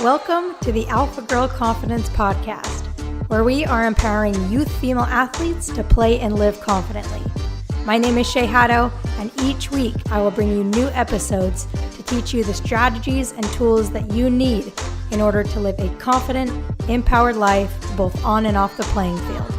Welcome to the Alpha Girl Confidence Podcast, where we are empowering youth female athletes to play and live confidently. My name is Shay Haddo, and each week I will bring you new episodes to teach you the strategies and tools that you need in order to live a confident, empowered life both on and off the playing field.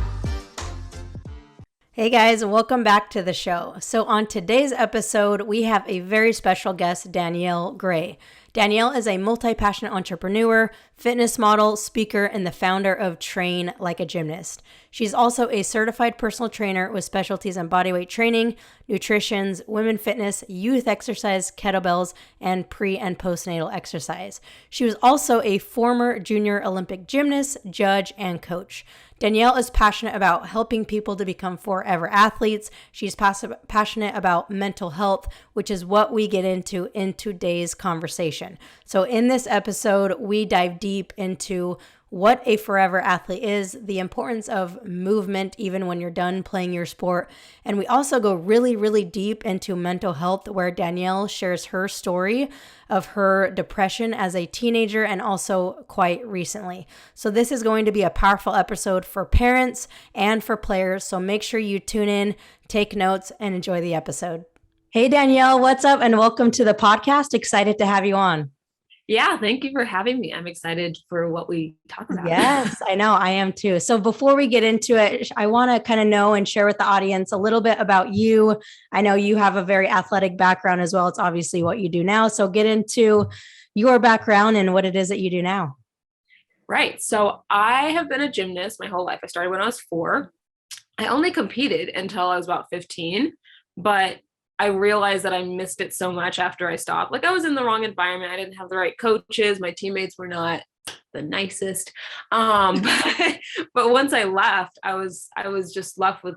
Hey guys, welcome back to the show. So on today's episode, we have a very special guest, Danielle Gray. Danielle is a multi-passionate entrepreneur, fitness model, speaker, and the founder of Train Like A Gymnast. She's also a certified personal trainer with specialties in bodyweight training, nutrition, women fitness, youth exercise, kettlebells, and pre- and postnatal exercise. She was also a former junior Olympic gymnast, judge, and coach. Danielle is passionate about helping people to become forever athletes. She's passionate about mental health, which is what we get into in today's conversation. So in this episode, we dive deep into what a forever athlete is, the importance of movement even when you're done playing your sport. And we also go really, really deep into mental health, where Danielle shares her story of her depression as a teenager and also quite recently. So this is going to be a powerful episode for parents and for players. So make sure you tune in, take notes, and enjoy the episode. Hey, Danielle, what's up? And welcome to the podcast. Excited to have you on. Yeah, thank you for having me. I'm excited for what we talk about. Yes, I know. I am too. So before we get into it, I want to kind of know and share with the audience a little bit about you. I know you have a very athletic background as well. It's obviously what you do now. So get into your background and what it is that you do now. Right. So I have been a gymnast my whole life. I started when I was 4. I only competed until I was about 15, but I realized that I missed it so much after I stopped. Like, I was in the wrong environment. I didn't have the right coaches. My teammates were not the nicest. But once I left, I was just left with,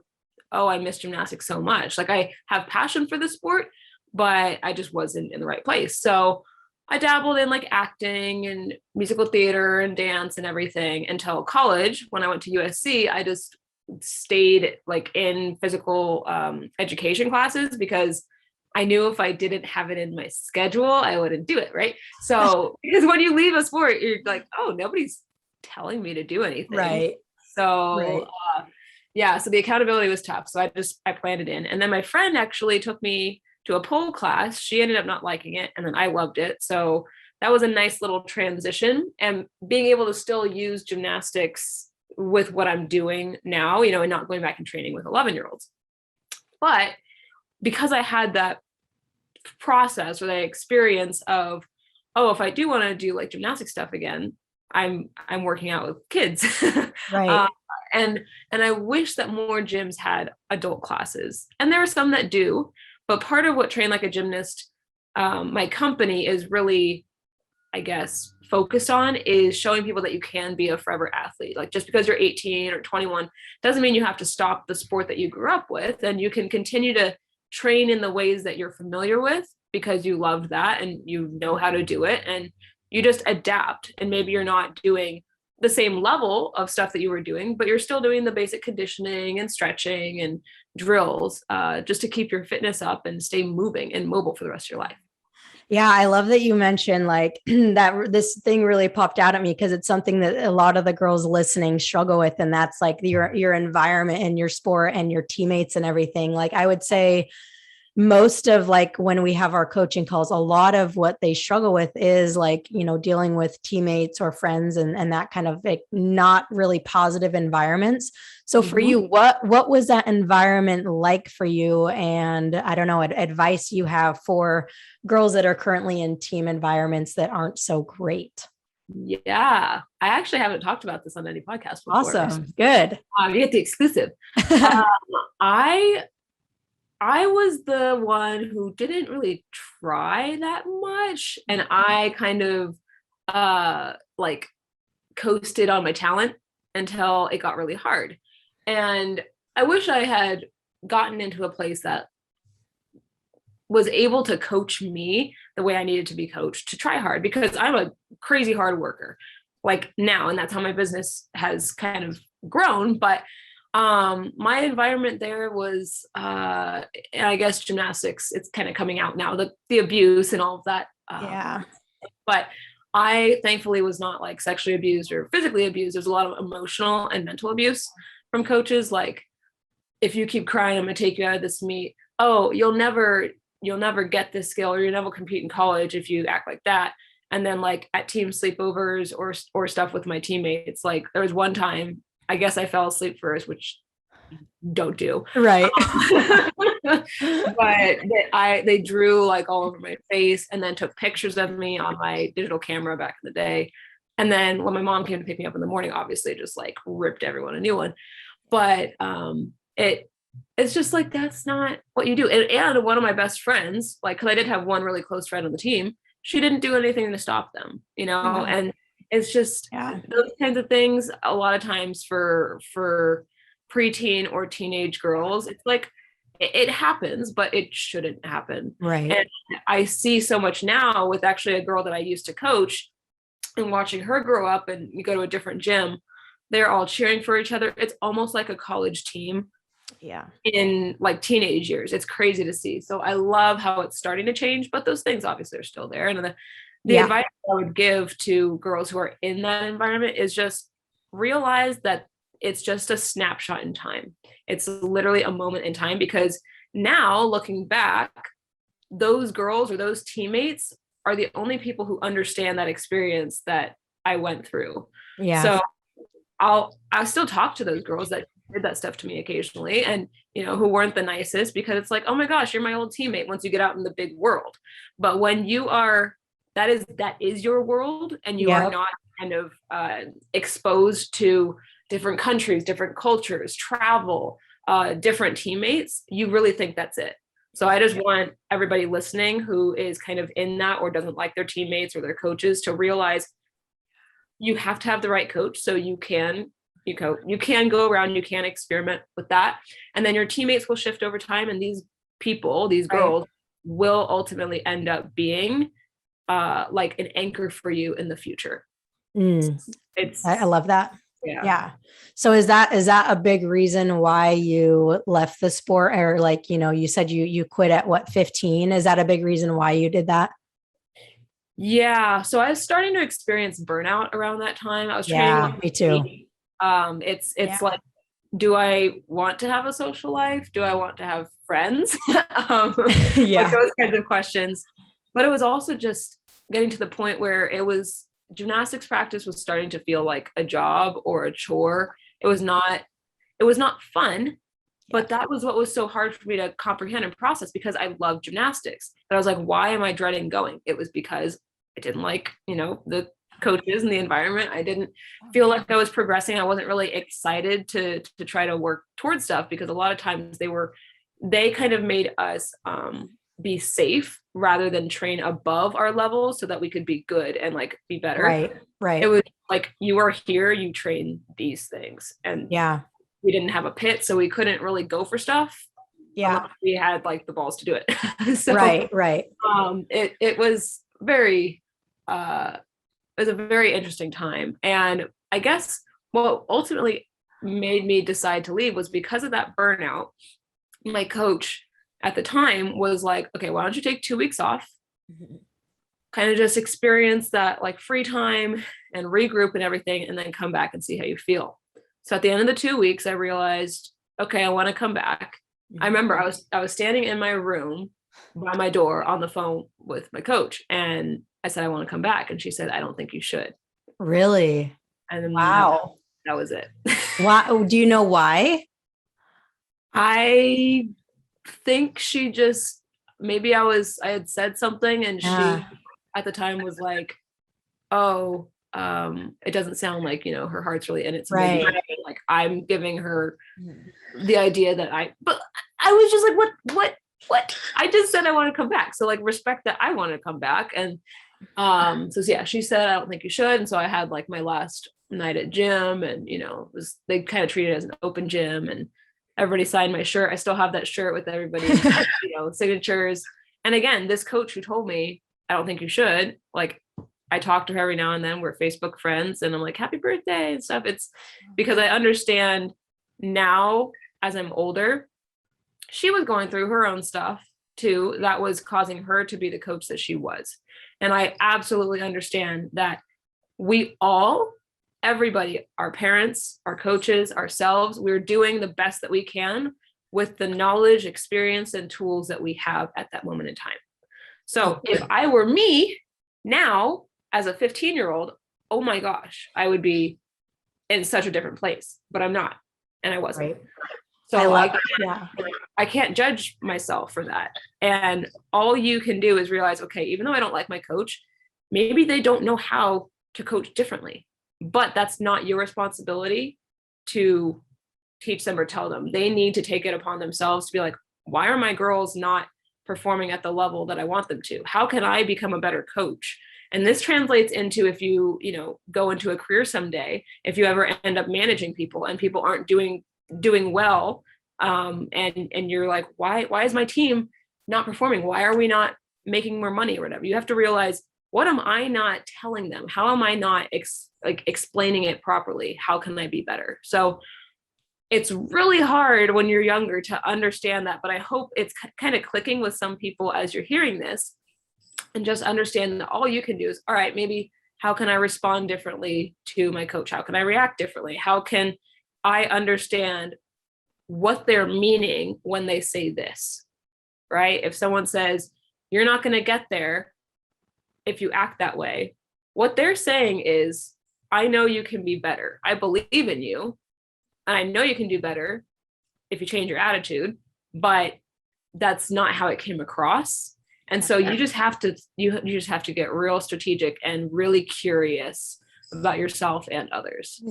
oh, I miss gymnastics so much. Like, I have passion for the sport, but I just wasn't in the right place. So I dabbled in like acting and musical theater and dance and everything until college. When I went to USC, I just stayed like in physical education classes because I knew if I didn't have it in my schedule, I wouldn't do it. Right. So because when you leave a sport, you're like, oh, nobody's telling me to do anything. Right. So Right. yeah, so the accountability was tough. So I planned it in. And then my friend actually took me to a pole class. She ended up not liking it, and then I loved it. So that was a nice little transition, and being able to still use gymnastics with what I'm doing now, and not going back and training with 11-year-olds. But because I had that process or that experience of, oh, if I do want to do like gymnastic stuff again, I'm working out with kids. Right. And I wish that more gyms had adult classes, and there are some that do, but part of what Train Like a Gymnast, my company, is really, I guess, focused on is showing people that you can be a forever athlete. Like, just because you're 18 or 21 doesn't mean you have to stop the sport that you grew up with, and you can continue to train in the ways that you're familiar with because you loved that and you know how to do it, and you just adapt. And maybe you're not doing the same level of stuff that you were doing, but you're still doing the basic conditioning and stretching and drills just to keep your fitness up and stay moving and mobile for the rest of your life. Yeah, I love that you mentioned like that. This thing really popped out at me because it's something that a lot of the girls listening struggle with. And that's like your environment and your sport and your teammates and everything. Like, I would say most of like when we have our coaching calls, a lot of what they struggle with is like, dealing with teammates or friends and that kind of like not really positive environments. So for you, what was that environment like for you? And I don't know, advice you have for girls that are currently in team environments that aren't so great. Yeah, I actually haven't talked about this on any podcast before. Awesome. Good. You get the exclusive. I was the one who didn't really try that much, and I kind of like coasted on my talent until it got really hard. And I wish I had gotten into a place that was able to coach me the way I needed to be coached to try hard, because I'm a crazy hard worker like now, and that's how my business has kind of grown. But my environment there was, I guess gymnastics, it's kind of coming out now, the abuse and all of that. Yeah. But I thankfully was not like sexually abused or physically abused. There's a lot of emotional and mental abuse from coaches. Like, if you keep crying, I'm gonna take you out of this meet. Oh, you'll never get this skill, or you'll never compete in college if you act like that. And then like at team sleepovers or stuff with my teammates, like there was one time, I guess I fell asleep first, which don't do. Right. But they drew like all over my face and then took pictures of me on my digital camera back in the day. And then when my mom came to pick me up in the morning, obviously just like ripped everyone a new one. But it's just like, that's not what you do. And one of my best friends, like, cause I did have one really close friend on the team, she didn't do anything to stop them, you know? Mm-hmm. And it's just those kinds of things. A lot of times for preteen or teenage girls, it's like, it happens, but it shouldn't happen. Right. And I see so much now with actually a girl that I used to coach, and watching her grow up, and you go to a different gym, they're all cheering for each other. It's almost like a college team. Yeah. In like teenage years. It's crazy to see. So I love how it's starting to change, but those things obviously are still there. And the advice I would give to girls who are in that environment is just realize that it's just a snapshot in time. It's literally a moment in time, because now looking back, those girls or those teammates are the only people who understand that experience that I went through. Yeah. So I'll still talk to those girls that did that stuff to me occasionally, and you know, who weren't the nicest, because it's like, oh my gosh, you're my old teammate once you get out in the big world. But when you are, that is your world, and you are not kind of exposed to different countries, different cultures, travel, different teammates, you really think that's it. So I just want everybody listening who is kind of in that or doesn't like their teammates or their coaches to realize you have to have the right coach, so you can go around, you can experiment with that, and then your teammates will shift over time, and these girls will ultimately end up being like an anchor for you in the future. I love that. Yeah. So is that a big reason why you left the sport, or like, you know, you said you quit at what, 15? Is that a big reason why you did that? Yeah. So I was starting to experience burnout around that time. I was training. Me too. It's like, do I want to have a social life? Do I want to have friends? Like those kinds of questions. But it was also just getting to the point where gymnastics practice was starting to feel like a job or a chore. It was not fun, but that was what was so hard for me to comprehend and process, because I love gymnastics. But I was like, why am I dreading going? It was because I didn't like, you know, the coaches and the environment. I didn't feel like I was progressing. I wasn't really excited to try to work towards stuff, because a lot of times they kind of made us be safe rather than train above our level so that we could be good and like be better. Right. It was like, you are here, you train these things. And we didn't have a pit, so we couldn't really go for stuff. We had like the balls to do it. So, right. It was very, it was a very interesting time. And I guess what ultimately made me decide to leave was because of that burnout. My coach at the time was like, okay, why don't you take 2 weeks off, kind of just experience that like free time and regroup and everything, and then come back and see how you feel. So at the end of the 2 weeks, I realized, okay, I want to come back. I remember I was standing in my room by my door on the phone with my coach, and I said, I want to come back. And she said, I don't think you should. Really? And then wow. That was it. Why? Do you know why? I think she just, maybe I had said something, and she at the time was like, oh, it doesn't sound like, you know, her heart's really in it. So maybe like I'm giving her the idea that but I was just like, what? I just said I want to come back. So like, respect that I want to come back. And so yeah, she said, I don't think you should. And so I had like my last night at gym, and you know, they kind of treated it as an open gym, and everybody signed my shirt. I still have that shirt with everybody's you know, signatures. And again, this coach who told me, I don't think you should, like, I talk to her every now and then. We're Facebook friends, and I'm like, happy birthday and stuff. It's because I understand now, as I'm older, she was going through her own stuff too, that was causing her to be the coach that she was. And I absolutely understand that everybody, our parents, our coaches, ourselves, we're doing the best that we can with the knowledge, experience, and tools that we have at that moment in time. So if I were me now as a 15-year-old, oh my gosh, I would be in such a different place, but I'm not. And I wasn't. Right. So I can't judge myself for that. And all you can do is realize, okay, even though I don't like my coach, maybe they don't know how to coach differently, but that's not your responsibility to teach them or tell them. They need to take it upon themselves to be like, why are my girls not performing at the level that I want them to? How can I become a better coach? And this translates into if you go into a career someday, if you ever end up managing people and people aren't doing well, and you're like, why is my team not performing? Why are we not making more money or whatever? You have to realize, what am I not telling them? How am I not explaining it properly? How can I be better? So it's really hard when you're younger to understand that, but I hope it's kind of clicking with some people as you're hearing this, and just understand that all you can do is, all right, maybe how can I respond differently to my coach? How can I react differently? How can I understand what they're meaning when they say this, right? If someone says, you're not going to get there if you act that way, what they're saying is, I know you can be better. I believe in you. And I know you can do better if you change your attitude, but that's not how it came across. And so you just have to get real strategic and really curious about yourself and others.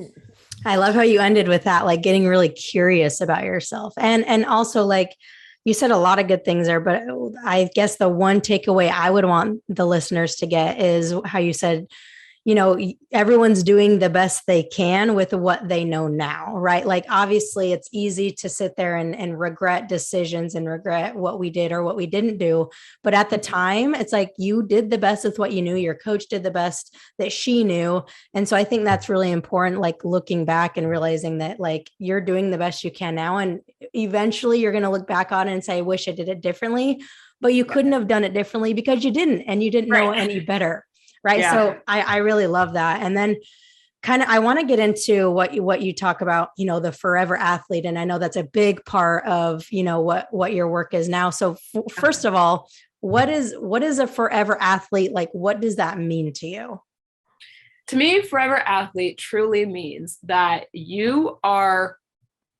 I love how you ended with that, like getting really curious about yourself. And also, like, you said a lot of good things there, but I guess the one takeaway I would want the listeners to get is how you said, everyone's doing the best they can with what they know now, right? Like, obviously it's easy to sit there and regret decisions and regret what we did or what we didn't do. But at the time, it's like, you did the best with what you knew. Your coach did the best that she knew. And so I think that's really important, like looking back and realizing that, like, you're doing the best you can now. And eventually you're going to look back on it and say, I wish I did it differently, but you couldn't have done it differently because you didn't, and you didn't know any better. Right. Yeah. So I really love that. And then I want to get into what you talk about, the forever athlete. And I know that's a big part of, what your work is now. So first of all, what is a forever athlete? Like, what does that mean to you? To me, forever athlete truly means that you are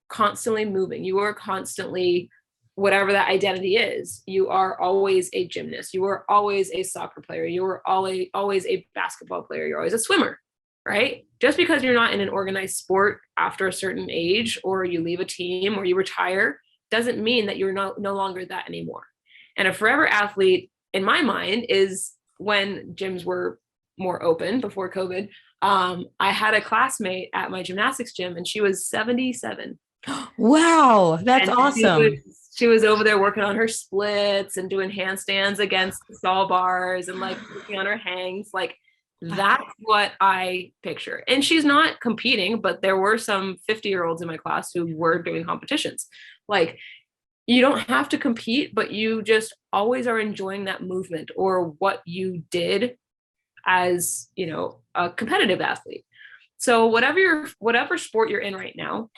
constantly moving. You are constantly, whatever that identity is, you are always a gymnast. You are always a soccer player. You are always a basketball player. You're always a swimmer, right? Just because you're not in an organized sport after a certain age, or you leave a team or you retire, doesn't mean that you're no longer that anymore. And a forever athlete, in my mind, is when gyms were more open before COVID. I had a classmate at my gymnastics gym, and she was 77. Wow, that's awesome. She was over there working on her splits and doing handstands against the stall bars and like working on her hangs. Like, that's what I picture. And she's not competing, but there were some 50-year-olds in my class who were doing competitions. Like, you don't have to compete, but you just always are enjoying that movement or what you did as, a competitive athlete. So whatever sport you're in right now,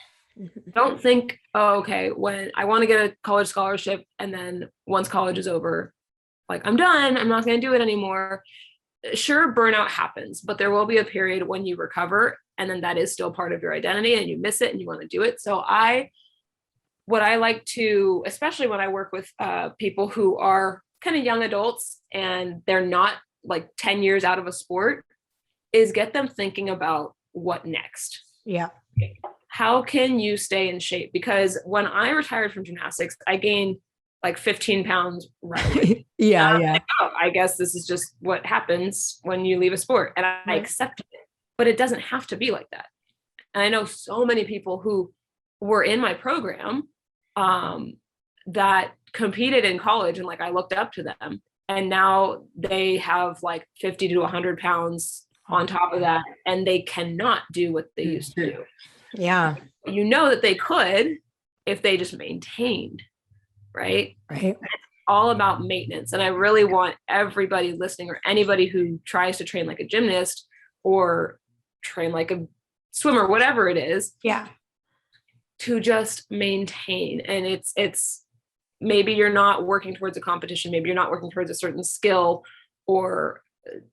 don't think, oh, okay, when I want to get a college scholarship, and then once college is over, like, I'm done, I'm not going to do it anymore. Sure, burnout happens, but there will be a period when you recover, and then that is still part of your identity, and you miss it and you want to do it. So what I like to, especially when I work with people who are kind of young adults and they're not like 10 years out of a sport, is get them thinking about what next. Yeah. How can you stay in shape? Because when I retired from gymnastics, I gained like 15 pounds right away. Yeah. Like, oh, I guess this is just what happens when you leave a sport. And I accepted it, but it doesn't have to be like that. And I know so many people who were in my program that competed in college, and like, I looked up to them, and now they have like 50 to 100 pounds on top of that, and they cannot do what they used to do. Yeah. That they could if they just maintained, right? Right. all about maintenance. And I really want everybody listening, or anybody who tries to train like a gymnast or train like a swimmer, whatever it is, Yeah. to just maintain. And it's maybe you're not working towards a competition, maybe you're not working towards a certain skill or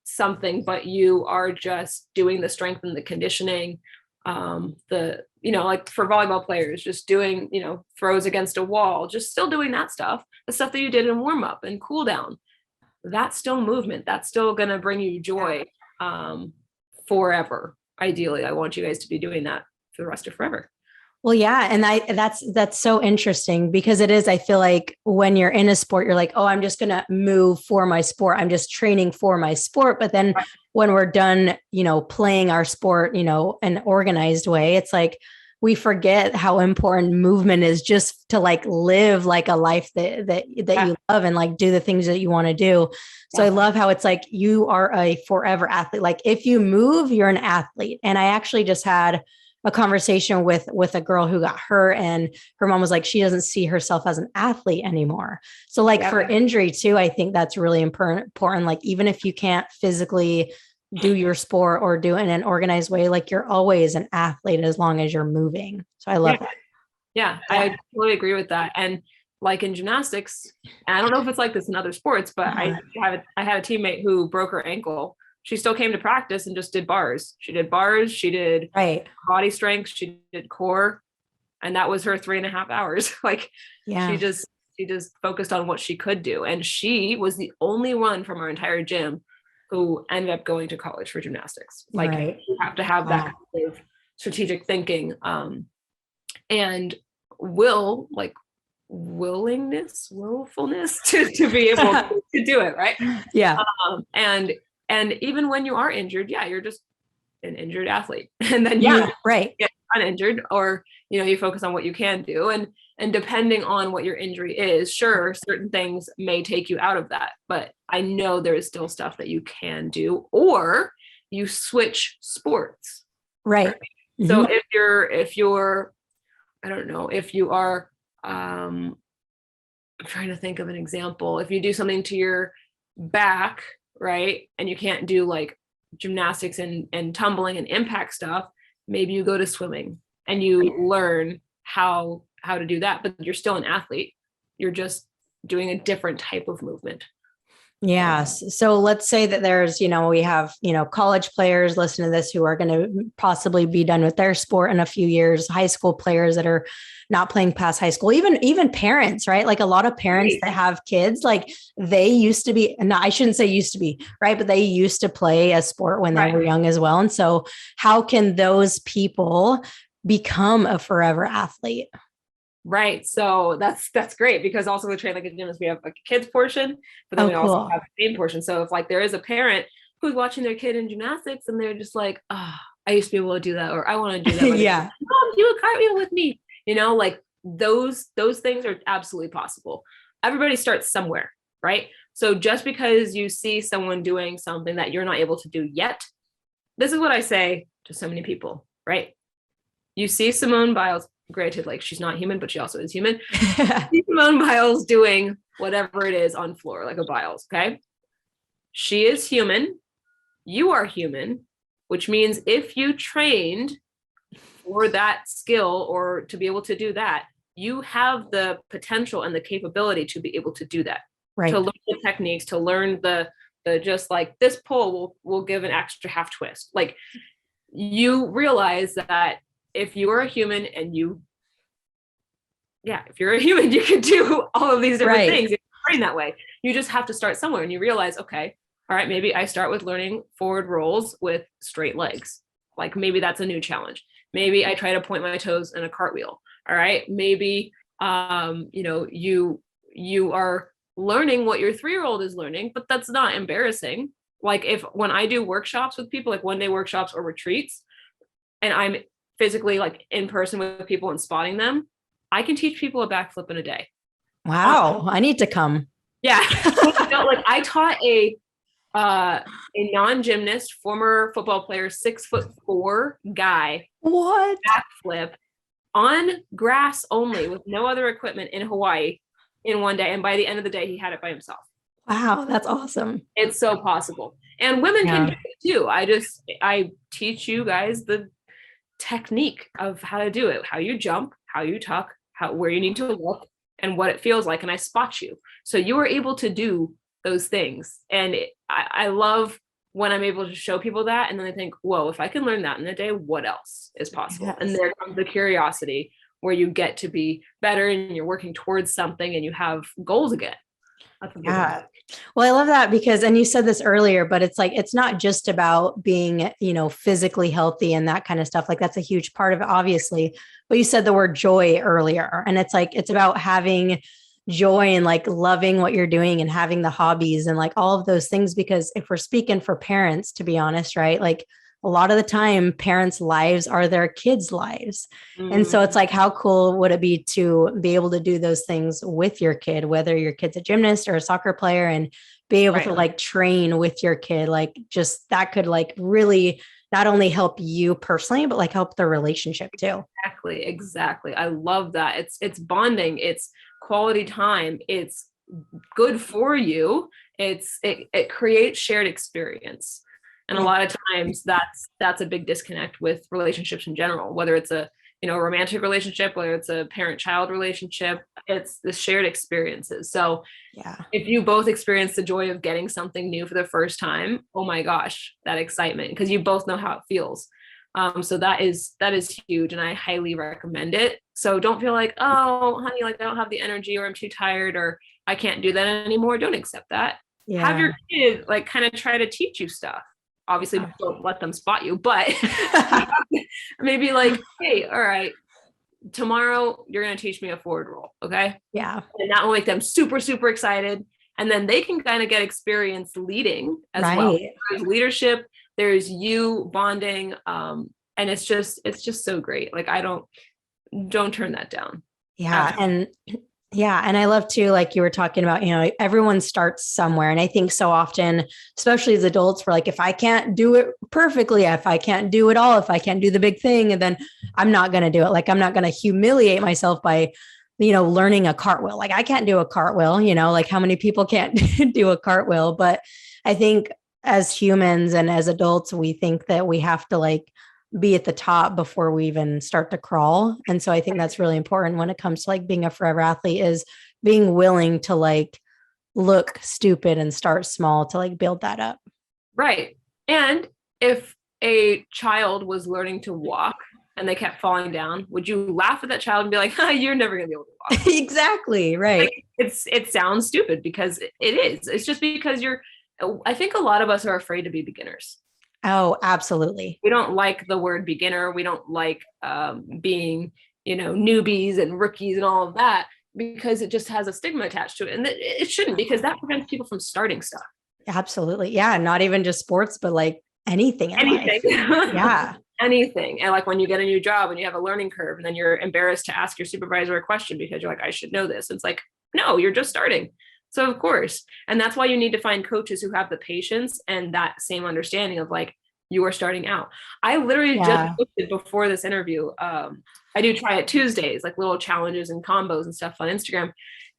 something, but you are just doing the strength and the conditioning, like for volleyball players, just doing, throws against a wall, just still doing that stuff, the stuff that you did in warm up and cool down. That's still movement. That's still going to bring you joy forever. Ideally, I want you guys to be doing that for the rest of forever. Well, yeah. And that's so interesting because it is, I feel like when you're in a sport, you're like, oh, I'm just going to move for my sport. I'm just training for my sport. But then when we're done, playing our sport, in an organized way, it's like, we forget how important movement is just to like live like a life that you love and like do the things that you want to do. So I love how it's like, you are a forever athlete. Like if you move, you're an athlete. And I actually just had a conversation with a girl who got hurt, and her mom was like, she doesn't see herself as an athlete anymore. So like for injury too, I think that's really important. Like, even if you can't physically do your sport or do it in an organized way, like you're always an athlete as long as you're moving. So I love that. Yeah, I totally agree with that. And like in gymnastics, and I don't know if it's like this in other sports, but I had a teammate who broke her ankle. She still came to practice and just did bars. She did body strength, she did core, and that was her 3.5 hours. Like she just focused on what she could do. And she was the only one from our entire gym who ended up going to college for gymnastics. Like you have to have that kind of strategic thinking and willfulness to be able to do it. Right. Yeah. And even when you are injured, you're just an injured athlete. And then you get uninjured, or, you focus on what you can do. And depending on what your injury is, sure, certain things may take you out of that. But I know there is still stuff that you can do, or you switch sports. Right. Mm-hmm. So if you're, I don't know, if you are, I'm trying to think of an example. If you do something to your back, right, and you can't do like gymnastics and tumbling and impact stuff, maybe you go to swimming and you learn how to do that, but you're still an athlete. You're just doing a different type of movement. Yes. So let's say that there's, we have, college players listening to this who are going to possibly be done with their sport in a few years, high school players that are not playing past high school, even parents, right? Like a lot of parents that have kids, like they used to be, no, I shouldn't say used to be, right? But they used to play a sport when they were young as well. And so how can those people become a forever athlete? Right. So that's great, because also with Train Like a Gymnast, we have a kids portion, but then we also have a main portion. So if like there is a parent who's watching their kid in gymnastics and they're just like, oh, I used to be able to do that, or I want to do that. Mom, do a cartwheel with me. Like those things are absolutely possible. Everybody starts somewhere, right? So just because you see someone doing something that you're not able to do yet, this is what I say to so many people, right? You see Simone Biles, granted, like she's not human, but she also is human. Simone Biles doing whatever it is on floor, like a Biles, okay? She is human. You are human, which means if you trained for that skill or to be able to do that, you have the potential and the capability to be able to do that. Right. To learn the techniques, to learn the just like this pull will give an extra half twist. Like you realize that if you are a human and if you're a human, you can do all of these different things. You're trained that way. You just have to start somewhere, and you realize, okay, all right, maybe I start with learning forward rolls with straight legs. Like maybe that's a new challenge. Maybe I try to point my toes in a cartwheel. All right. Maybe, you are learning what your 3-year-old is learning, but that's not embarrassing. Like when I do workshops with people, like 1-day workshops or retreats, and I'm physically like in person with people and spotting them, I can teach people a backflip in a day. Wow. I need to come. Yeah. Like I taught a non-gymnast, former football player, 6'4" guy. What? Backflip on grass only with no other equipment in Hawaii in one day. And by the end of the day, he had it by himself. Wow, that's awesome. It's so possible. And women can Yeah. do it too. I teach you guys the technique of how to do it, how you jump, how you tuck, where you need to look and what it feels like. And I spot you. So you are able to do those things. And I love when I'm able to show people that. And then they think, whoa, if I can learn that in a day, what else is possible? Yes. And there comes the curiosity where you get to be better and you're working towards something and you have goals again. Yeah. Well, I love that because, and you said this earlier, but it's like, it's not just about being, physically healthy and that kind of stuff. Like that's a huge part of it, obviously. But you said the word joy earlier, and it's like, it's about having joy and like loving what you're doing and having the hobbies and like all of those things. Because if we're speaking for parents, to be honest, right? Like a lot of the time parents' lives are their kids' lives. And so it's like, how cool would it be to be able to do those things with your kid, whether your kid's a gymnast or a soccer player, and be able to like train with your kid, like just that could like really not only help you personally, but like help the relationship too. Exactly. I love that. It's bonding. It's quality time. It's good for you. It creates shared experience. And a lot of times that's a big disconnect with relationships in general, whether it's a romantic relationship, whether it's a parent-child relationship, it's the shared experiences. So if you both experience the joy of getting something new for the first time, oh my gosh, that excitement, because you both know how it feels. So that is huge. And I highly recommend it. So don't feel like, oh, honey, like I don't have the energy, or I'm too tired, or I can't do that anymore. Don't accept that. Have your kid like kind of try to teach you stuff. Obviously don't let them spot you, but maybe like, hey, all right, tomorrow you're going to teach me a forward roll. Okay. Yeah. And that will make them super, super excited. And then they can kind of get experience leading as well. There's leadership, there's you bonding. And it's just so great. Like don't turn that down. Yeah. And I love too, like you were talking about, everyone starts somewhere. And I think so often, especially as adults, we're like, if I can't do it perfectly, if I can't do it all, if I can't do the big thing, and then I'm not going to do it. Like, I'm not going to humiliate myself by, learning a cartwheel. Like I can't do a cartwheel, like how many people can't do a cartwheel. But I think as humans and as adults, we think that we have to like be at the top before we even start to crawl. And so I think that's really important when it comes to like being a forever athlete, is being willing to like look stupid and start small to like build that up. Right. And if a child was learning to walk and they kept falling down, would you laugh at that child and be like, you're never going to be able to walk? Exactly. Right. Like, it sounds stupid because it is. It's just because I think a lot of us are afraid to be beginners. Oh, absolutely. We don't like the word beginner. We don't like being, newbies and rookies and all of that, because it just has a stigma attached to it. And it shouldn't, because that prevents people from starting stuff. Absolutely. Yeah. Not even just sports, but like anything in life. Yeah. Anything. And like when you get a new job and you have a learning curve and then you're embarrassed to ask your supervisor a question because you're like, I should know this. It's like, no, you're just starting. So of course, and that's why you need to find coaches who have the patience and that same understanding of like, you are starting out. I literally just posted before this interview. I do try it Tuesdays, like little challenges and combos and stuff on Instagram.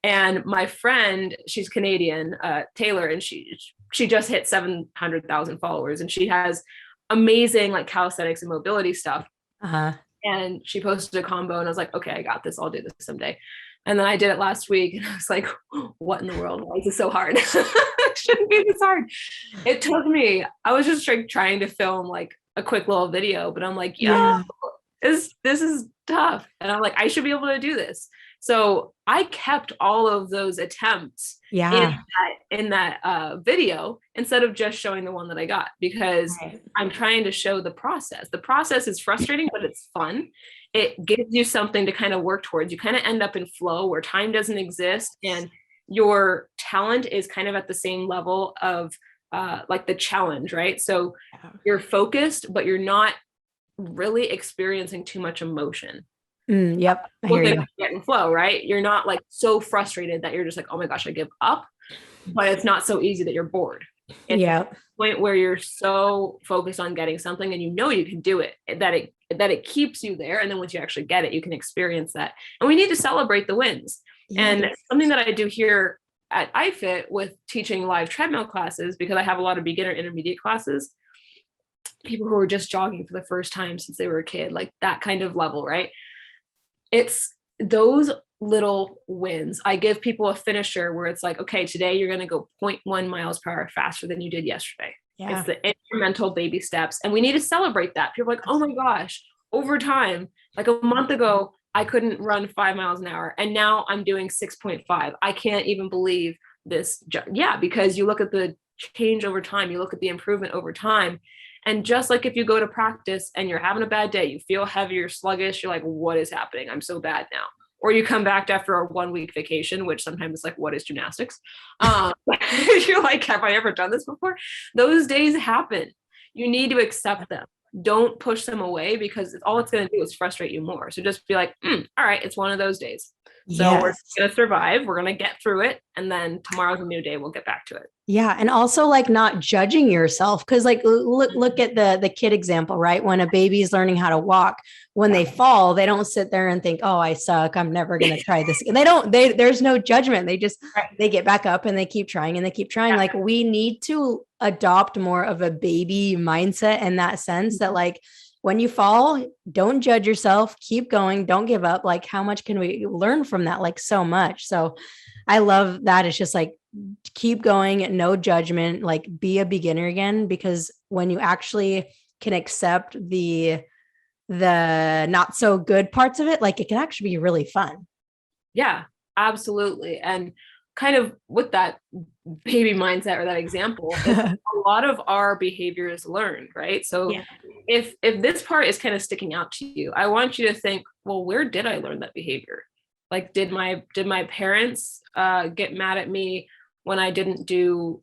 And my friend, she's Canadian, Taylor, and she just hit 700,000 followers, and she has amazing like calisthenics and mobility stuff. And she posted a combo, and I was like, okay, I got this. I'll do this someday. And then I did it last week, and I was like, what in the world? Why is it so hard? It shouldn't be this hard. It took me, I was just like trying to film like a quick little video, but I'm like, this is tough. And I'm like, I should be able to do this. So I kept all of those attempts in that video instead of just showing the one that I got, because I'm trying to show the process. The process is frustrating, but it's fun. It gives you something to kind of work towards. You kind of end up in flow where time doesn't exist, and your talent is kind of at the same level of like the challenge, right? So you're focused, but you're not really experiencing too much emotion. Yep. I hear you. Get in flow, right? You're not like so frustrated that you're just like, oh my gosh, I give up. But it's not so easy that you're bored. It's the point where you're so focused on getting something and you can do it, that it keeps you there. And then once you actually get it, you can experience that. And we need to celebrate the wins. Yes. And something that I do here at iFit with teaching live treadmill classes, because I have a lot of beginner intermediate classes, people who are just jogging for the first time since they were a kid, like that kind of level, right? It's those little wins. I give people a finisher where it's like, okay, today you're going to go 0.1 miles per hour faster than you did yesterday. Yeah. It's the incremental baby steps. And we need to celebrate that. People are like, oh my gosh, over time, like a month ago, I couldn't run 5 miles an hour. And now I'm doing 6.5. I can't even believe this. Yeah, because you look at the change over time, you look at the improvement over time. And just like if you go to practice and you're having a bad day, you feel heavy, you're sluggish, you're like, what is happening? I'm so bad now. Or you come back after a 1 week vacation, which sometimes is like, what is gymnastics? You're like, have I ever done this before? Those days happen. You need to accept them. Don't push them away, because all it's going to do is frustrate you more. So just be like, all right, it's one of those days. So we're going to survive. We're going to get through it. And then tomorrow's a new day. We'll get back to it. Yeah. And also like not judging yourself. Cause like, look at the kid example, right? When a baby's learning how to walk, when they fall, they don't sit there and think, oh, I suck, I'm never going to try this. There's no judgment. They get back up and they keep trying and they keep trying. Yeah. Like we need to adopt more of a baby mindset in that sense, that like, when you fall, don't judge yourself, keep going, don't give up. Like how much can we learn from that? Like so much. So I love that. It's just like, keep going, no judgment, like be a beginner again, because when you actually can accept the not so good parts of it, like it can actually be really fun. Yeah, absolutely. And kind of with that baby mindset or that example, a lot of our behavior is learned, right? So yeah. if this part is kind of sticking out to you, I want you to think, well, where did I learn that behavior? Like, did my parents get mad at me when I didn't do,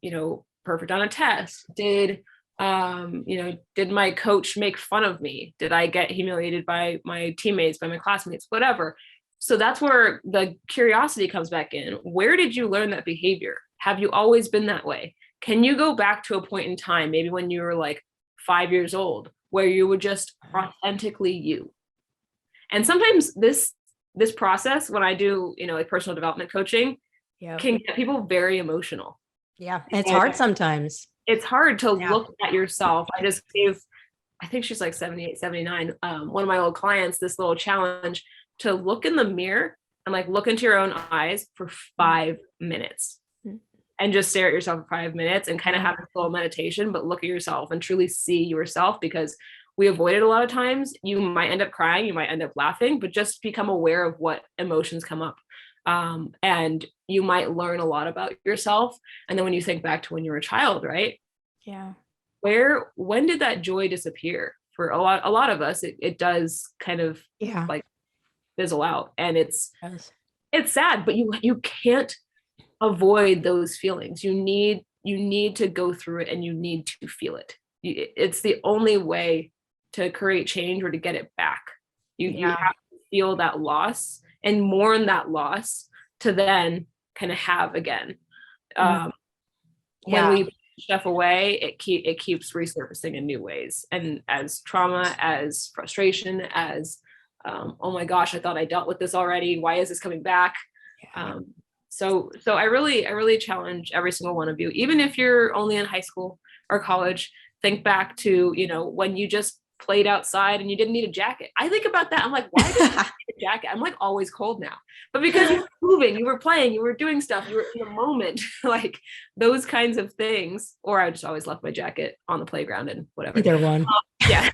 perfect on a test? Did my coach make fun of me? Did I get humiliated by my teammates, by my classmates, whatever? So that's where the curiosity comes back in. Where did you learn that behavior? Have you always been that way? Can you go back to a point in time, maybe when you were like 5 years old, where you were just authentically you? And sometimes this process, when I do, like personal development coaching, can get people very emotional. Yeah. It's hard sometimes. It's hard to look at yourself. I just gave, I think she's like 78, 79, one of my old clients, this little challenge to look in the mirror and like look into your own eyes for 5 minutes and just stare at yourself for 5 minutes and kind of have a little meditation, but look at yourself and truly see yourself, because we avoid it a lot of times. You might end up crying, you might end up laughing, but just become aware of what emotions come up. And you might learn a lot about yourself. And then when you think back to when you were a child, right? Yeah. When did that joy disappear? For a lot of us, it does kind of like fizzle out, and it's sad, but you can't avoid those feelings. You need to go through it, and you need to feel it. It's the only way to create change or to get it back. You have to feel that loss and mourn that loss to then kind of have again. When we put stuff away, it keeps resurfacing in new ways, and as trauma, as frustration, as oh my gosh, I thought I dealt with this already, why is this coming back? So I really challenge every single one of you, even if you're only in high school or college, think back to when you just played outside and you didn't need a jacket. I think about that. I'm like, why did I need a jacket? I'm like always cold now. But because you were moving, you were playing, you were doing stuff, you were in the moment, like those kinds of things. Or I just always left my jacket on the playground and whatever. Either one. Yeah.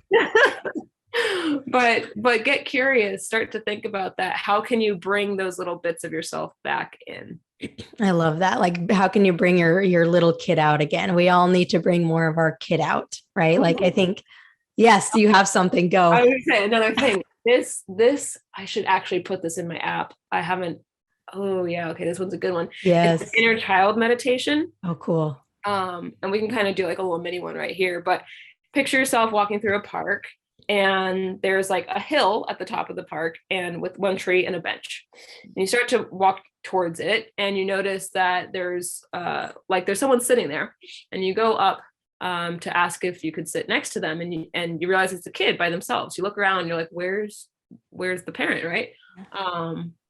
But get curious, start to think about that. How can you bring those little bits of yourself back in? I love that. Like, how can you bring your little kid out again? We all need to bring more of our kid out, right? Like, I think, yes, you have something, go. I would say another thing. This, I should actually put this in my app. I haven't. Oh yeah. Okay. This one's a good one. Yes. It's inner child meditation. Oh, cool. And we can kind of do like a little mini one right here, but picture yourself walking through a park, and there's like a hill at the top of the park, and with one tree and a bench, and you start to walk towards it, and you notice that there's someone sitting there, and you go up to ask if you could sit next to them, and you realize it's a kid by themselves. You look around and you're like, where's the parent, right?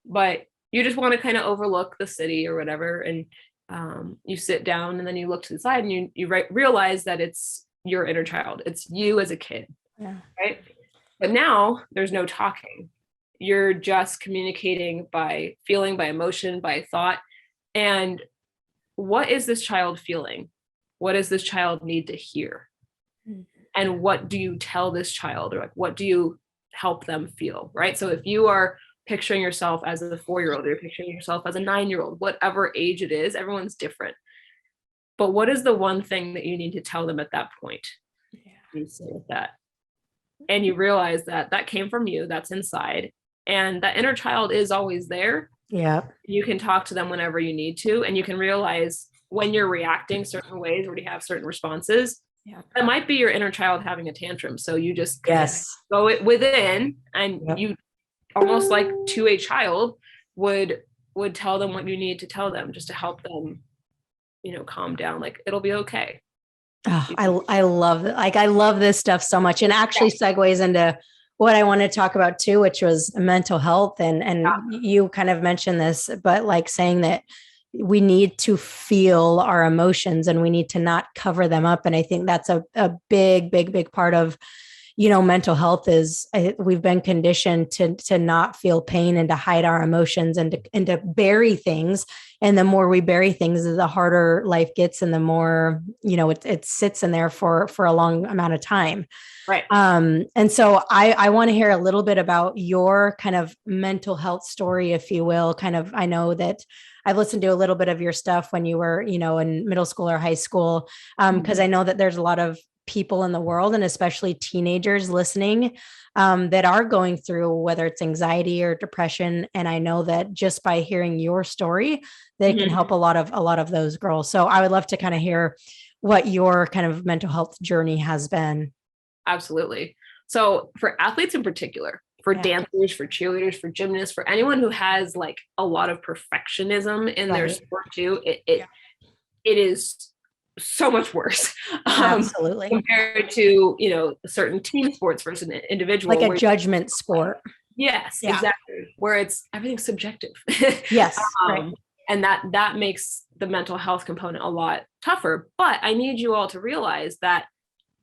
But you just want to kind of overlook the city or whatever. And you sit down and then you look to the side and you realize that it's your inner child. It's you as a kid. Yeah. Right. But now there's no talking. You're just communicating by feeling, by emotion, by thought. And what is this child feeling? What does this child need to hear? Mm-hmm. And what do you tell this child, or like, what do you help them feel? Right. So if you are picturing yourself as a 4-year-old, or you're picturing yourself as a 9-year-old, whatever age it is, everyone's different. But what is the one thing that you need to tell them at that point? Yeah. You say with that. And you realize that that came from you, that's inside. And that inner child is always there. Yeah. You can talk to them whenever you need to. And you can realize when you're reacting certain ways, where you have certain responses, that might be your inner child having a tantrum. So you just go it within, and you almost like to a child would tell them what you need to tell them, just to help them, calm down. Like, it'll be okay. Oh, I love it. Like, I love this stuff so much, and actually segues into what I want to talk about too, which was mental health. And you kind of mentioned this, but like saying that we need to feel our emotions and we need to not cover them up. And I think that's a big part of, mental health is we've been conditioned to not feel pain and to hide our emotions and to bury things. And the more we bury things, the harder life gets, and the more, it sits in there for a long amount of time. Right. And so I want to hear a little bit about your kind of mental health story, if you will. Kind of, I know that I've listened to a little bit of your stuff when you were, in middle school or high school, because I know that there's a lot of people in the world, and especially teenagers listening, that are going through, whether it's anxiety or depression. And I know that just by hearing your story, they can help a lot of those girls. So I would love to kind of hear what your kind of mental health journey has been. Absolutely. So for athletes in particular, for dancers, for cheerleaders, for gymnasts, for anyone who has like a lot of perfectionism in their sport too, it is so much worse. Absolutely. Compared to, certain team sports versus an individual. Like a judgment sport. Yes, exactly. Where it's everything's subjective. Yes. Right. And that makes the mental health component a lot tougher. But I need you all to realize that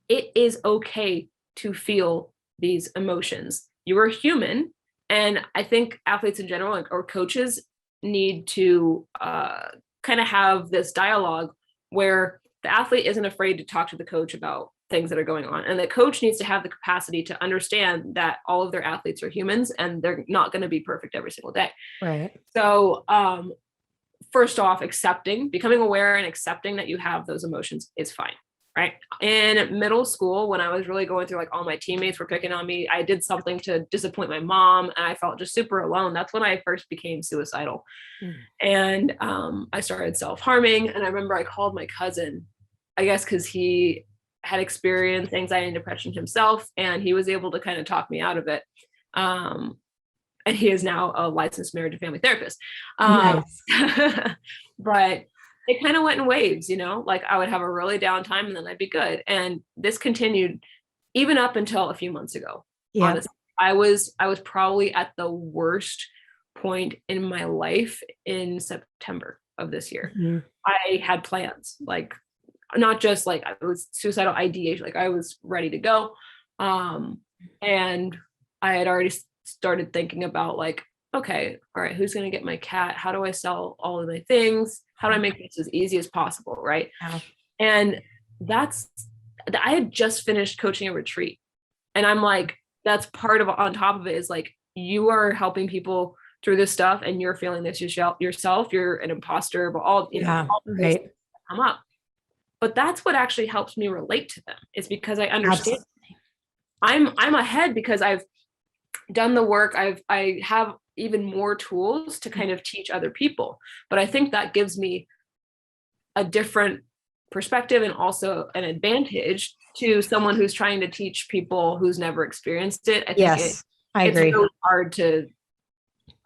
it is okay to feel these emotions. You are human. And I think athletes in general, or coaches, need to kind of have this dialogue where the athlete isn't afraid to talk to the coach about things that are going on. And the coach needs to have the capacity to understand that all of their athletes are humans and they're not going to be perfect every single day. Right. So first off, becoming aware and accepting that you have those emotions is fine. Right. In middle school, when I was really going through, like, all my teammates were picking on me, I did something to disappoint my mom and I felt just super alone. That's when I first became suicidal. And I started self-harming. And I remember I called my cousin, I guess, because he had experienced anxiety and depression himself, and he was able to kind of talk me out of it. And he is now a licensed marriage and family therapist. Nice. But it kind of went in waves, like I would have a really down time and then I'd be good. And this continued even up until a few months ago. Yeah. Honestly, I was probably at the worst point in my life in September of this year. Mm-hmm. I had plans, like, not just like I was suicidal ideation, like I was ready to go. And I had already started thinking about, like, okay, all right, who's going to get my cat? How do I sell all of my things? How do I make this as easy as possible? Right. Yeah. And I had just finished coaching a retreat, and I'm like, that's part of, on top of it, is like, you are helping people through this stuff and you're feeling this yourself. You're an imposter, but all right. Come up. But that's what actually helps me relate to them, is because I understand. Absolutely. I'm ahead because I've done the work. I have even more tools to kind of teach other people. But I think that gives me a different perspective and also an advantage to someone who's trying to teach people who's never experienced it. I think I agree. It's really hard to,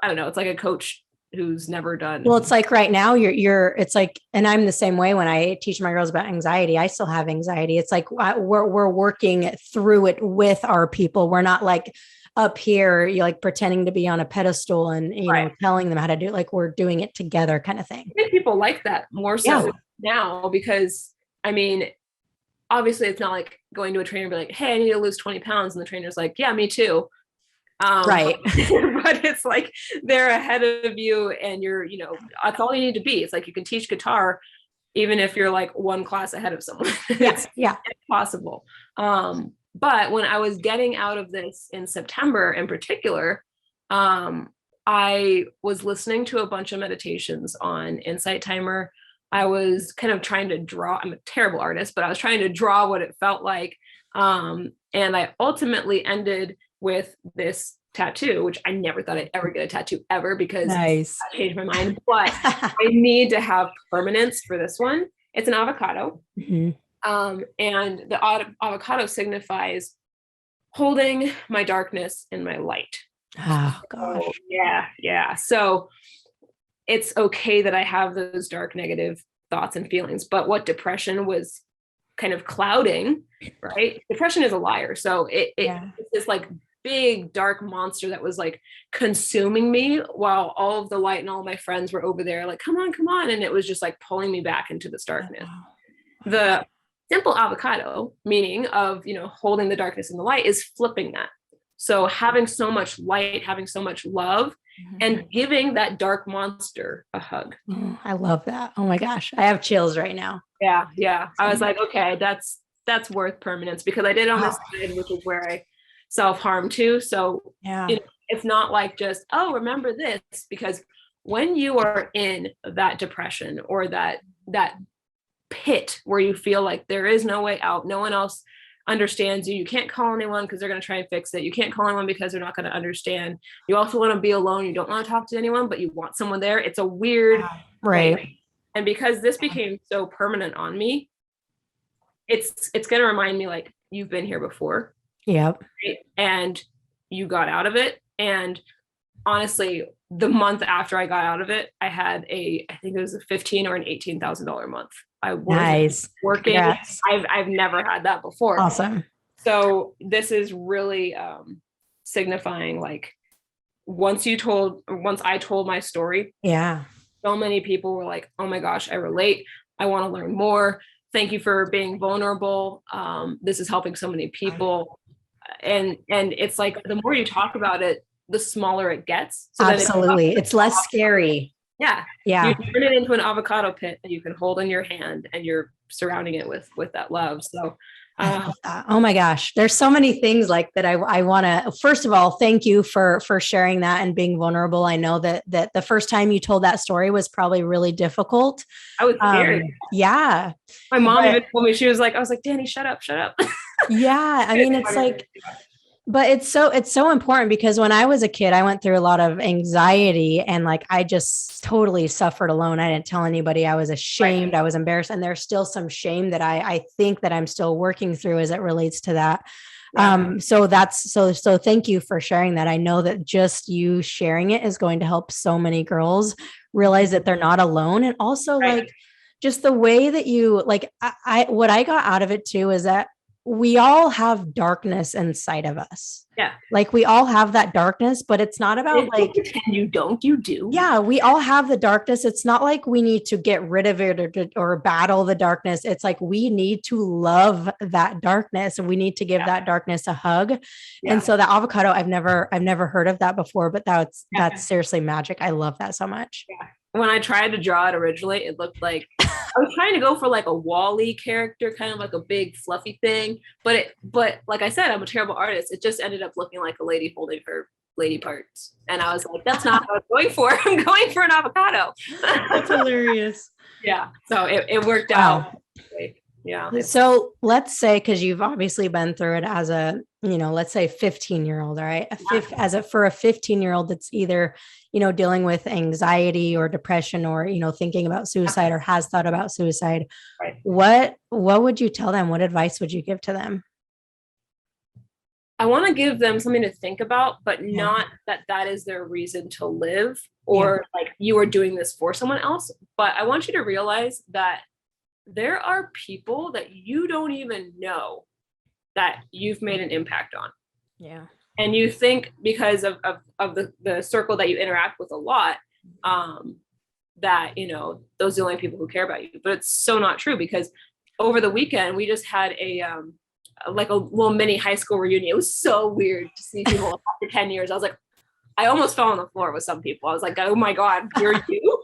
I don't know, it's like a coach who's never done. Well, it's like right now it's like, and I'm the same way when I teach my girls about anxiety. I still have anxiety. It's like we're working through it with our people. We're not like up here, you're like pretending to be on a pedestal and, telling them how to do it. Like we're doing it together kind of thing. I think people like that more so now because, I mean, obviously it's not like going to a trainer and be like, hey, I need to lose 20 pounds. And the trainer's like, yeah, me too. Right. But it's like they're ahead of you and you're, that's all you need to be. It's like you can teach guitar even if you're like one class ahead of someone. It's possible. But when I was getting out of this in September in particular, I was listening to a bunch of meditations on Insight Timer. I was kind of trying to draw, I'm a terrible artist, but I was trying to draw what it felt like. And I ultimately ended with this tattoo, which I never thought I'd ever get a tattoo ever because I changed my mind, but I need to have permanence for this one. It's an avocado. Mm-hmm. And the avocado signifies holding my darkness and my light. Oh gosh. So, yeah. So it's okay that I have those dark negative thoughts and feelings, but what depression was kind of clouding, right? Depression is a liar. So it's this like big dark monster that was like consuming me while all of the light and all of my friends were over there like, come on. And it was just like pulling me back into this darkness. The simple avocado meaning of, holding the darkness and the light is flipping that. So having so much light, having so much love, and giving that dark monster a hug. I love that. Oh my gosh. I have chills right now. Yeah. I was like, okay, that's worth permanence because I did on this side, which is where I self-harm too. So it's not like just, oh, remember this, because when you are in that depression or that pit where you feel like there is no way out, no one else understands you can't call anyone because they're going to try and fix it, you can't call anyone because they're not going to understand, you also want to be alone, you don't want to talk to anyone but you want someone there, it's a weird right. And because this became so permanent on me, it's going to remind me like, you've been here before. Yep. Right? And you got out of it. And honestly, the month after I got out of it, I had I think it was a $15,000 or an $18,000 month. I was working. Yes. I've never had that before. Awesome. So this is really signifying like once I told my story. Yeah. So many people were like, oh my gosh, I relate. I want to learn more. Thank you for being vulnerable. This is helping so many people. And it's like, the more you talk about it, the smaller it gets. So absolutely. It's less scary. Yeah. You turn it into an avocado pit that you can hold in your hand and you're surrounding it with that love. So I love that. Oh my gosh. There's so many things like that. I want to, first of all, thank you for sharing that and being vulnerable. I know that the first time you told that story was probably really difficult. I was scared. Yeah. My mom even told me, I was like, Danny, shut up. Yeah. I mean, it's like, but it's so important because when I was a kid, I went through a lot of anxiety and like, I just totally suffered alone. I didn't tell anybody. I was ashamed. I was embarrassed. And there's still some shame that I think that I'm still working through as it relates to that. Yeah. So thank you for sharing that. I know that just you sharing it is going to help so many girls realize that they're not alone. And also like just the way that you, like, what I got out of it too, is that we all have darkness inside of us. Yeah. Like we all have that darkness, but it's not about like, you don't, you do. Yeah. We all have the darkness. It's not like we need to get rid of it or battle the darkness. It's like, we need to love that darkness and we need to give that darkness a hug. Yeah. And so the avocado, I've never heard of that before, but that's seriously magic. I love that so much. Yeah. When I tried to draw it originally, it looked like I was trying to go for like a Wall-E character, kind of like a big fluffy thing. But like I said, I'm a terrible artist. It just ended up looking like a lady holding her lady parts. And I was like, that's not what I was going for. I'm going for an avocado. That's hilarious. Yeah. So it worked out. Yeah. So let's say, cause you've obviously been through it as a, let's say 15-year-old, all right. For a 15-year-old that's either, dealing with anxiety or depression or, thinking about suicide or has thought about suicide. Right. What would you tell them? What advice would you give to them? I want to give them something to think about, but not that is their reason to live or like you are doing this for someone else. But I want you to realize that there are people that you don't even know that you've made an impact on. Yeah. And you think because of the circle that you interact with a lot, that, you know, those are the only people who care about you. But it's so not true, because over the weekend, we just had like a little mini high school reunion. It was so weird to see people after 10 years. I was like, I almost fell on the floor with some people. I was like, oh my God, you're you.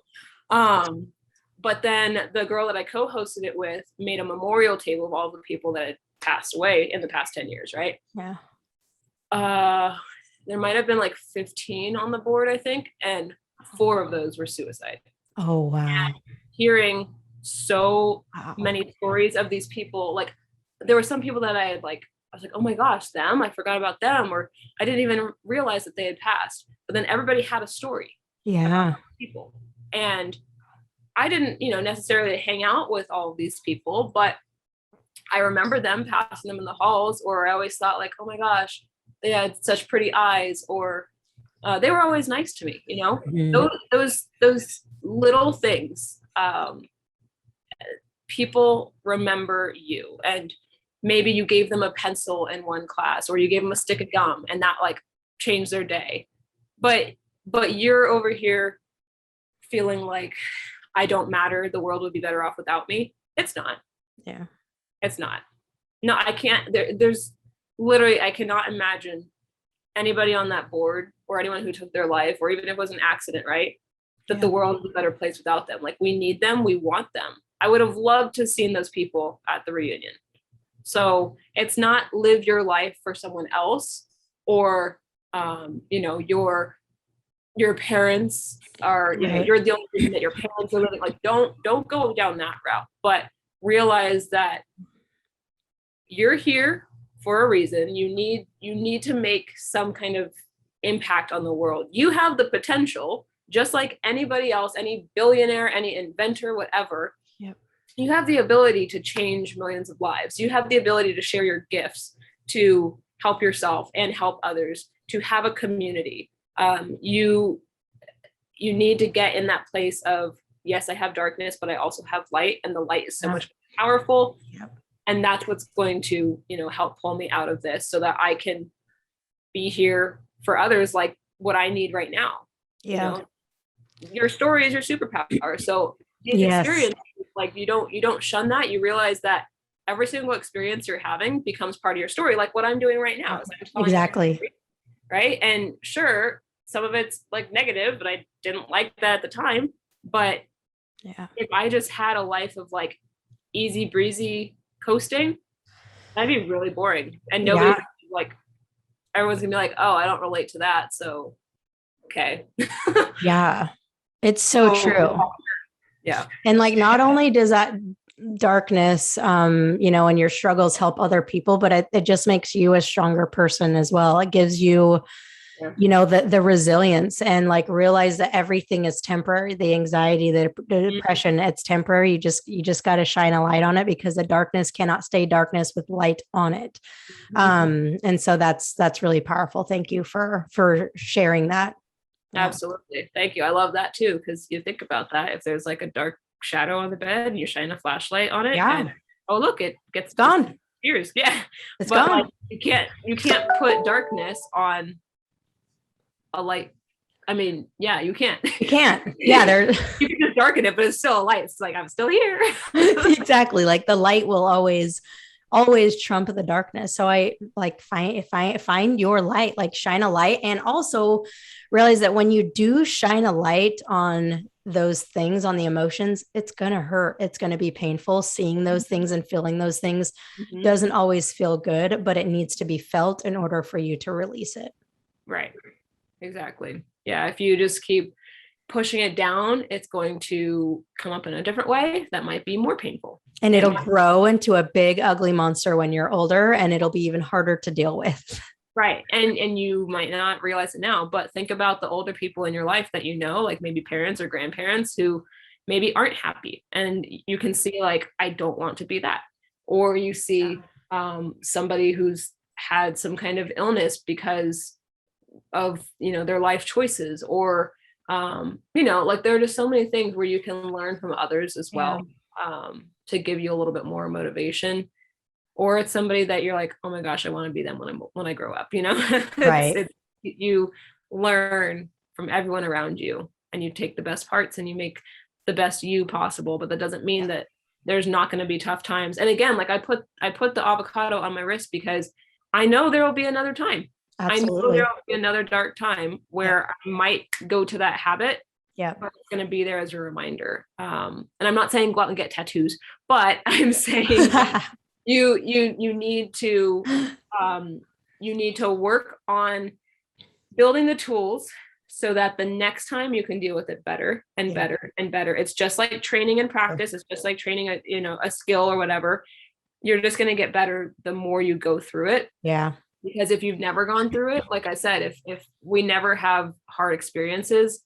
But then the girl that I co-hosted it with made a memorial table of all the people that had passed away in the past 10 years, right? Yeah. There might have been like 15 on the board, I think, and 4 of those were suicide. Oh, wow. And hearing so many stories of these people, like there were some people that I was like, oh my gosh, them, I forgot about them, or I didn't even realize that they had passed. But then everybody had a story. Yeah. People. And I didn't, you know, necessarily hang out with all of these people, but I remember them, passing them in the halls, or I always thought like, oh my gosh, they had such pretty eyes, or they were always nice to me, you know. Those little things, people remember you, and maybe you gave them a pencil in one class, or you gave them a stick of gum, and that like changed their day. But you're over here feeling like I don't matter, the world would be better off without me. It's not. Yeah. It's not. No, I can't. There's literally, I cannot imagine anybody on that board, or anyone who took their life, or even if it was an accident, right? That the world is a better place without them. Like, we need them. We want them. I would have loved to have seen those people at the reunion. So it's not live your life for someone else, or, you know, your parents are, you know, you're the only reason that your parents are living. Like, don't go down that route, but realize that you're here for a reason. You need to make some kind of impact on the world. You have the potential, just like anybody else, any billionaire, any inventor, whatever. Yep. You have the ability to change millions of lives. You have the ability to share your gifts, to help yourself and help others, to have a community. You need to get in that place of, yes, I have darkness, but I also have light, and the light is so much powerful. Yep. And that's what's going to, you know, help pull me out of this, so that I can be here for others, like what I need right now. Yeah. You know? Your story is your superpower. So these experiences, like you don't shun that. You realize that every single experience you're having becomes part of your story. Like what I'm doing right now. Is Exactly. Story, right. And sure, some of it's like negative, but I didn't like that at the time. But if I just had a life of like easy breezy coasting, that'd be really boring. And nobody like, everyone's gonna be like, oh, I don't relate to that. So, okay. Yeah. It's so true. Yeah. And like, not only does that darkness, you know, and your struggles help other people, but it just makes you a stronger person as well. It gives you, you know, the resilience, and like realize that everything is temporary. The anxiety, the depression, it's temporary. You just got to shine a light on it, because the darkness cannot stay darkness with light on it. And so that's really powerful. Thank you for sharing that. Absolutely. Thank you. I love that too. Cause you think about that. If there's like a dark shadow on the bed and you shine a flashlight on it, and oh, look, it gets gone. Years. Yeah. It's gone. Like, you can't put darkness on a light. I mean, yeah, you can't. You can't. Yeah. You can just darken it, but it's still a light. It's like, I'm still here. Exactly. Like the light will always trump the darkness. So I like find your light, like shine a light, and also realize that when you do shine a light on those things, on the emotions, it's going to hurt. It's going to be painful. Seeing those things and feeling those things doesn't always feel good, but it needs to be felt in order for you to release it. Right. Exactly. Yeah. If you just keep pushing it down, it's going to come up in a different way that might be more painful. And it'll grow into a big, ugly monster when you're older, and it'll be even harder to deal with. Right. And you might not realize it now, but think about the older people in your life that you know, like maybe parents or grandparents who maybe aren't happy. And you can see like, I don't want to be that. Or you see somebody who's had some kind of illness because of, you know, their life choices, or you know, like there are just so many things where you can learn from others as well, to give you a little bit more motivation. or it's somebody that you're like, oh my gosh, I want to be them when I grow up, Right. You learn from everyone around you, and you take the best parts and you make the best you possible. But that doesn't mean that there's not going to be tough times. And again, like I put the avocado on my wrist because I know there will be another time. Absolutely. I know there will be another dark time where I might go to that habit. Yeah. But it's going to be there as a reminder. And I'm not saying go out and get tattoos, but I'm saying you need to work on building the tools so that the next time you can deal with it better and better and better. It's just like training and practice. It's just like training a skill or whatever. You're just going to get better the more you go through it. Yeah. Because if you've never gone through it, like I said, if we never have hard experiences,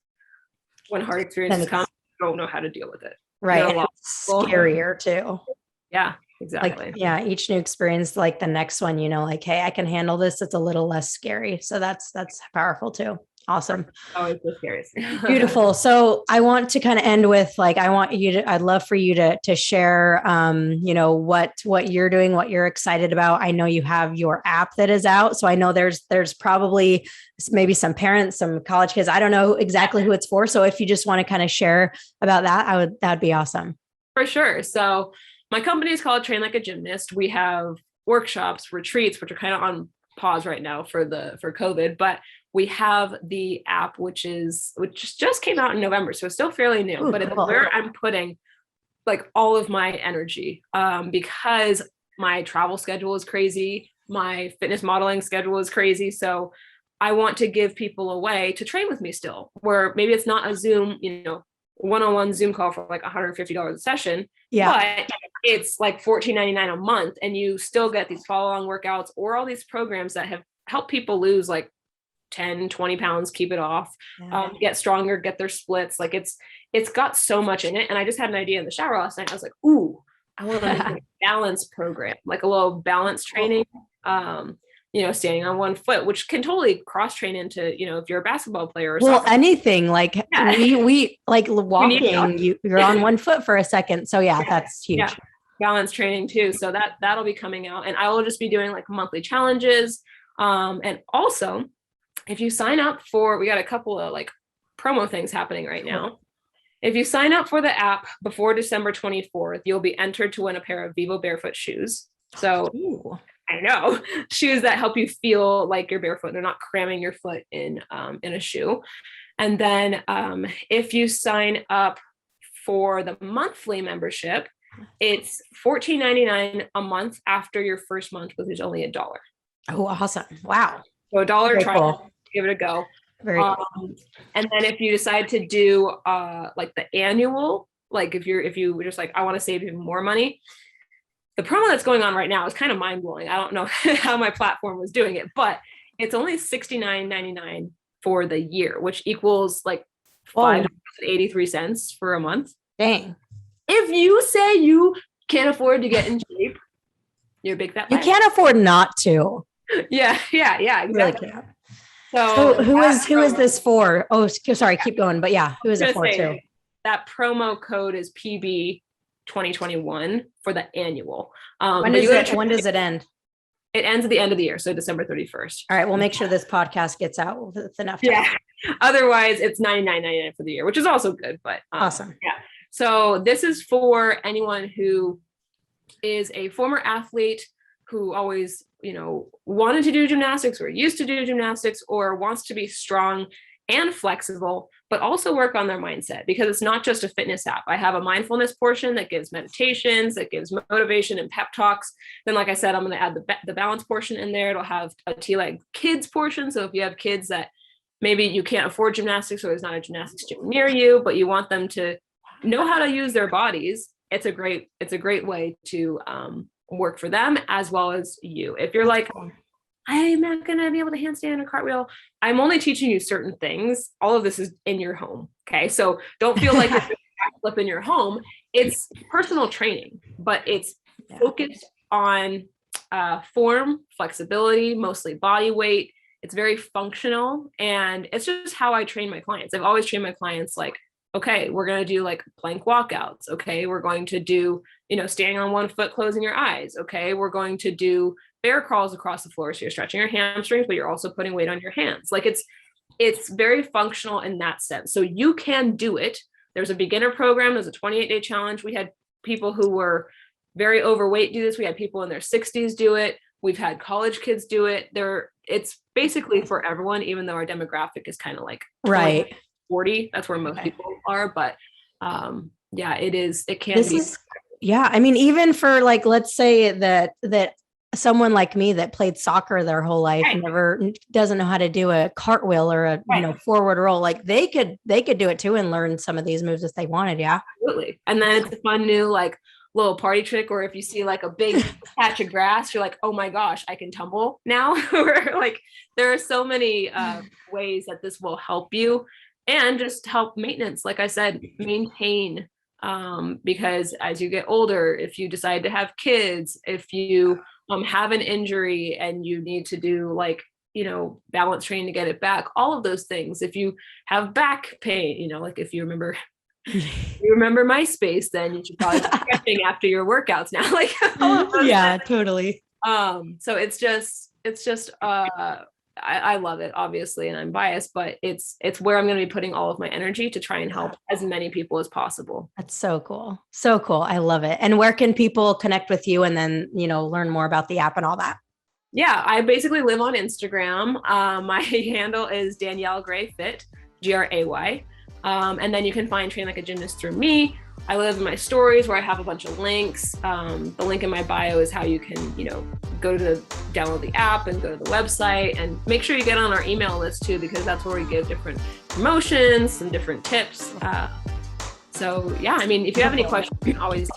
when hard experiences come, you don't know how to deal with it. Right. And it's scarier too. Yeah, exactly. Like, yeah, each new experience, like the next one, like, hey, I can handle this. It's a little less scary. So that's powerful too. Awesome. Always the scariest. Beautiful. So I want to kind of end with like, I'd love for you to share, what you're doing, what you're excited about. I know you have your app that is out. So I know there's probably maybe some parents, some college kids. I don't know exactly who it's for. So if you just want to kind of share about that, that'd be awesome. For sure. So my company is called Train Like a Gymnast. We have workshops, retreats, which are kind of on pause right now for COVID, but we have the app, which just came out in November. So it's still fairly new. Ooh, but it's where I'm putting like all of my energy, because my travel schedule is crazy. My fitness modeling schedule is crazy. So I want to give people a way to train with me still, where maybe it's not a Zoom, one-on-one Zoom call for like $150 a session, but it's like $14.99 a month. And you still get these follow-along workouts or all these programs that have helped people lose like 10, 20 pounds, keep it off, get stronger, get their splits. Like it's got so much in it. And I just had an idea in the shower last night. I was like, ooh, I want to make a balance program, like a little balance training, standing on one foot, which can totally cross train into, if you're a basketball player or something. Anything like we like walking, you're on one foot for a second. So that's huge. Yeah. Balance training too. So that'll be coming out, and I will just be doing like monthly challenges. And also if you sign up we got a couple of like promo things happening right now. If you sign up for the app before December 24th, you'll be entered to win a pair of Vivo Barefoot shoes. So I know, shoes that help you feel like you're barefoot. They're not cramming your foot in a shoe. And then if you sign up for the monthly membership, it's $14.99 a month after your first month, which is only $1. Oh, awesome. Wow. So $1 trial, cool. Give it a go. Very cool. And then if you decide to do like the annual, like if you were just like, I want to save even more money, the promo that's going on right now is kind of mind blowing. I don't know how my platform was doing it, but it's only $69.99 for the year, which equals like $5.83 for a month. Dang. If you say you can't afford to get in shape, you're a big fat liar. You can't afford not to. Yeah, exactly. Really. So who is this for? Oh, sorry, keep going. But who is it for too? That promo code is PB 2021 for the annual. When does it end? It ends at the end of the year, so December 31st. All right, we'll make sure this podcast gets out with enough time. Yeah. Otherwise, it's $99.99 for the year, which is also good. But awesome. Yeah. So this is for anyone who is a former athlete who always, wanted to do gymnastics or used to do gymnastics or wants to be strong and flexible, but also work on their mindset, because it's not just a fitness app. I have a mindfulness portion that gives meditations, that gives motivation and pep talks. Then, like I said, I'm going to add the balance portion in there. It'll have a T-leg kids portion. So if you have kids that maybe you can't afford gymnastics or there's not a gymnastics gym near you, but you want them to know how to use their bodies, it's a great way to work for them as well as you. If you're like, I'm not going to be able to handstand or cartwheel, I'm only teaching you certain things. All of this is in your home. Okay. So don't feel like you're flip in your home. It's personal training, but it's focused on form, flexibility, mostly body weight. It's very functional. And it's just how I train my clients. I've always trained my clients like, Okay, we're going to do like plank walkouts. Okay, we're going to do, standing on one foot, closing your eyes. Okay, we're going to do bear crawls across the floor. So you're stretching your hamstrings, but you're also putting weight on your hands. Like it's very functional in that sense. So you can do it. There's a beginner program. There's a 28-day challenge. We had people who were very overweight do this. We had people in their 60s do it. We've had college kids do it. It's basically for everyone, even though our demographic is kind of like Right. 40. That's where most people are. But yeah, it can be. Yeah. I mean, even for like, let's say that someone like me that played soccer their whole life never doesn't know how to do a cartwheel or a forward roll, like they could do it too and learn some of these moves if they wanted. Yeah, absolutely. And then it's a fun new like little party trick, or if you see like a big patch of grass, you're like, oh my gosh, I can tumble now. Or like there are so many ways that this will help you and just help maintenance. Like I said, maintain, because as you get older, if you decide to have kids, if you have an injury and you need to do like, balance training to get it back, all of those things. If you have back pain, like if you remember MySpace, then you should probably be stretching after your workouts now. Like, yeah, totally. So it's just, I love it, obviously, and I'm biased, but it's where I'm going to be putting all of my energy to try and help as many people as possible. That's so cool. So cool. I love it. And where can people connect with you and then, learn more about the app and all that? Yeah, I basically live on Instagram. My handle is Danielle Gray Fit, Gray. And then you can find Train Like a Gymnast through me. I live in my stories where I have a bunch of links. The link in my bio is how you can, go to download the app and go to the website, and make sure you get on our email list too, because that's where we give different promotions, some different tips. So yeah, I mean, if you have any questions, you can always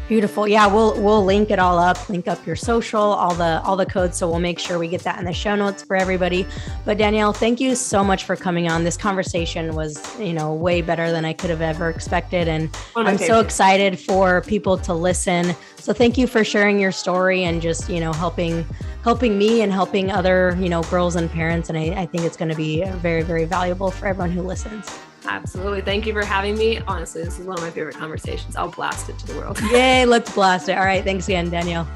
Beautiful. Yeah, we'll link it all up, link up your social, all the codes. So we'll make sure we get that in the show notes for everybody. But Danielle, thank you so much for coming on. This conversation was, way better than I could have ever expected. And I'm so excited for people to listen. So thank you for sharing your story and just, helping me and helping other, girls and parents. And I think it's going to be very, very valuable for everyone who listens. Absolutely. Thank you for having me. Honestly, this is one of my favorite conversations. I'll blast it to the world. Yay, let's blast it. All right. Thanks again, Danielle.